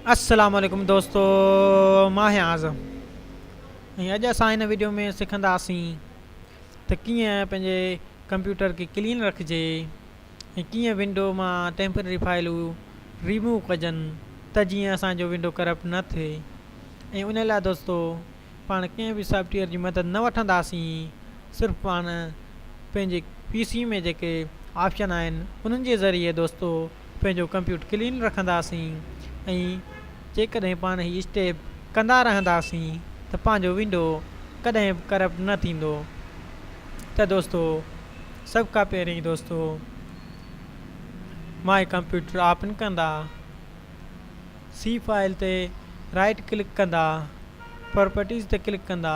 अस्सलाम वालेकुम दोस्तों, मां आहियां आज़म। अॼु असां हिन वीडियो में सिखंदासीं त कीअं पंहिंजे कंप्यूटर खे क्लीन रखिजे ऐं कीअं विंडो मां टेम्पररी फाइलूं रिमूव कजनि त जीअं असांजो विंडो करप्ट न थिए। ऐं उन लाइ दोस्तो पाण कंहिं बि सॉफ्टवेयर जी मदद न वठंदासीं, सिर्फ़ु पाण पंहिंजे PC में जेके ऑप्शन आहिनि उन्हनि जे ज़रिए दोस्तो पंहिंजो कंप्यूटर क्लीन रखंदासीं। ऐं जेकॾहिं पाण हीउ स्टेप कंदा रहंदासीं त पंहिंजो विंडो कॾहिं बि करप्ट न थींदो। त दोस्तो सभ खां पहिरीं दोस्तो माई कंप्यूटर ओपन कंदा, सी फाइल ते राइट क्लिक कंदा, प्रॉपर्टीज़ ते क्लिक कंदा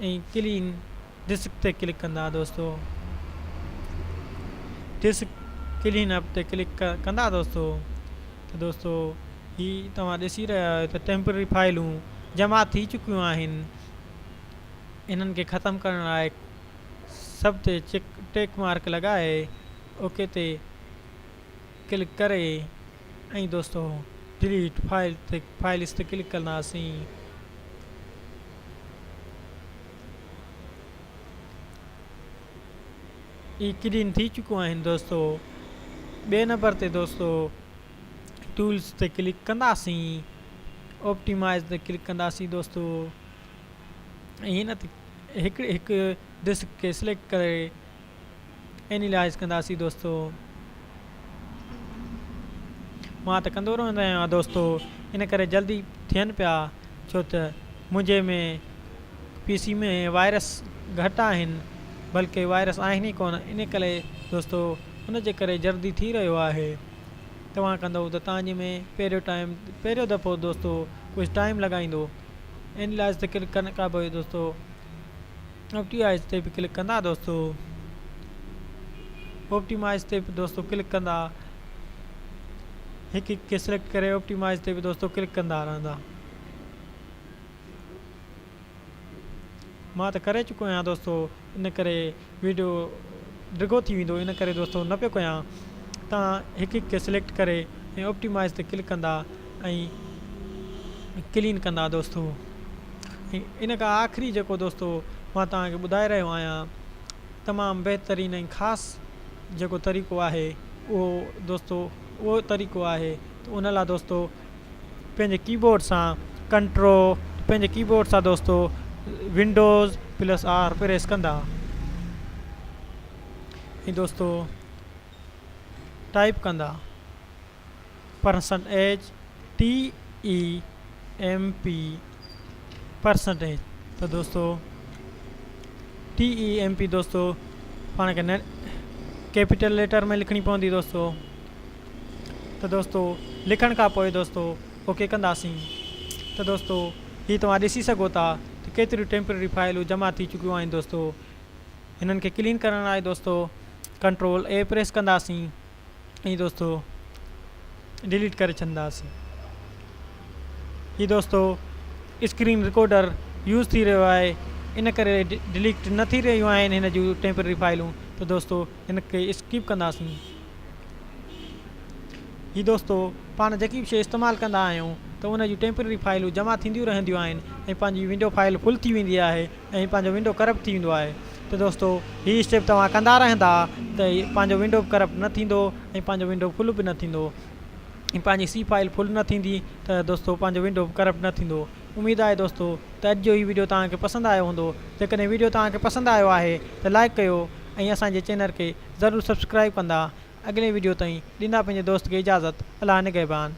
ऐं क्लीन डिस्क ते क्लिक कंदा। दोस्तो डिस्क क्लीन अप ते क्लिक कंदा दोस्तो त दोस्तो ही तव्हां ॾिसी रहिया आहियो त टेम्पररी फाइलूं जमा थी चुकियूं आहिनि। इन्हनि खे ख़तमु करण लाइ सभ ते टेक मार्क लॻाए ओके ते क्लिक करे ऐं दोस्तो डिलीट फाइल्स ते क्लिक कंदासीं। ई क्लीन थी चुकियूं आहिनि दोस्तो। ॿिए नंबर ते दोस्तो टूल्स ते क्लिक कंदासीं, ऑप्टिमाइज़ ते क्लिक कंदासीं दोस्तो ऐं हिन ते हिकु डिस्क खे सिलेक्ट करे एनालाइज़ कंदासीं दोस्तो। मां त कंदो रहंदो आहियां दोस्तो, इन करे जल्दी थियनि पिया छो त मुंहिंजे में PC में वायरस घटि आहिनि, बल्कि वायरस आहिनि ई कोन। इन करे दोस्तो हुन जे करे जल्दी थी रहियो आहे। तव्हां कंदव त तव्हांजे में पहिरियों दफ़ो दोस्तो कुझु टाइम लॻाईंदो। एनालाइज़ ते क्लिक करण खां पोइ दोस्तो ऑप्टिमाइज़ ते बि क्लिक कंदा दोस्तो। ऑप्टिमाइज़ ते बि दोस्तो क्लिक कंदा, हिकु खे सिलेक्ट करे ऑप्टिमाइज़ ते बि दोस्तो क्लिक कंदा रहंदा। मां त करे चुको आहियां दोस्तो, इन करे वीडियो डिघो थी वेंदो, इन करे दोस्तो न पियो कयां। तव्हां हिकु खे सिलेक्ट करे ऐं ऑप्टिमाइज़ ते क्लिक कंदा ऐं क्लीन कंदा दोस्तो। ऐं इन खां आख़िरी जेको दोस्तो मां तव्हांखे ॿुधाए रहियो आहियां, तमामु बहितरीनु ऐं ख़ासि जेको तरीक़ो आहे उहो तरीक़ो आहे त उन लाइ दोस्तो पंहिंजे कीबोर्ड सां दोस्तो Windows+R प्रेस कंदा ऐं दोस्तो टाइप कंदा %TEMP। त दोस्तो TEMP दोस्तो पाण खे कैपिटल लेटर में लिखणी पवंदी दोस्तो। त दोस्तो लिखण खां पोइ दोस्तो ओके कंदासीं। त दोस्तो हीअ तव्हां ॾिसी सघो था त केतिरियूं टेम्पररी फाइलूं जमा थी चुकियूं आहिनि दोस्तो। हिननि खे क्लीन करण लाइ दोस्तो Ctrl+A प्रेस कंदासीं ऐं दोस्तो डिलीट करे छॾंदासीं। हीअ दोस्तो स्क्रीन रिकॉर्डर यूज़ थी रहियो आहे, इन करे डिलीट न थी रहियूं आहिनि हिन जूं टेम्पररी फाइलूं। त दोस्तो हिन खे स्किप कंदासीं। हीअ दोस्तो पाण जेकी बि शइ इस्तेमालु कंदा आहियूं त उन जूं टेम्पररी फाइलूं जमा थींदियूं रहंदियूं आहिनि ऐं पंहिंजी विंडो फाइल फुल थी वेंदी आहे ऐं पंहिंजो विंडो करप्ट थी वेंदो आहे। त दोस्तो हीअ स्टेप तव्हां कंदा रहंदा त पंहिंजो विंडो करप्ट न थींदो ऐं पंहिंजो विंडो फुल बि न थींदो ऐं पंहिंजी C फाइल फुल न थींदी त दोस्तो पंहिंजो विंडो करप्ट न थींदो। उमेदु आहे दोस्तो त अॼु जो हीउ वीडियो तव्हांखे पसंदि आयो हूंदो। जेकॾहिं वीडियो तव्हांखे पसंदि आयो आहे त लाइक कयो ऐं असांजे चैनल खे ज़रूरु सब्सक्राइब कंदा। अॻिले वीडियो ताईं ॾींदा पंहिंजे दोस्त खे इजाज़त। अल्लाह निगहबान।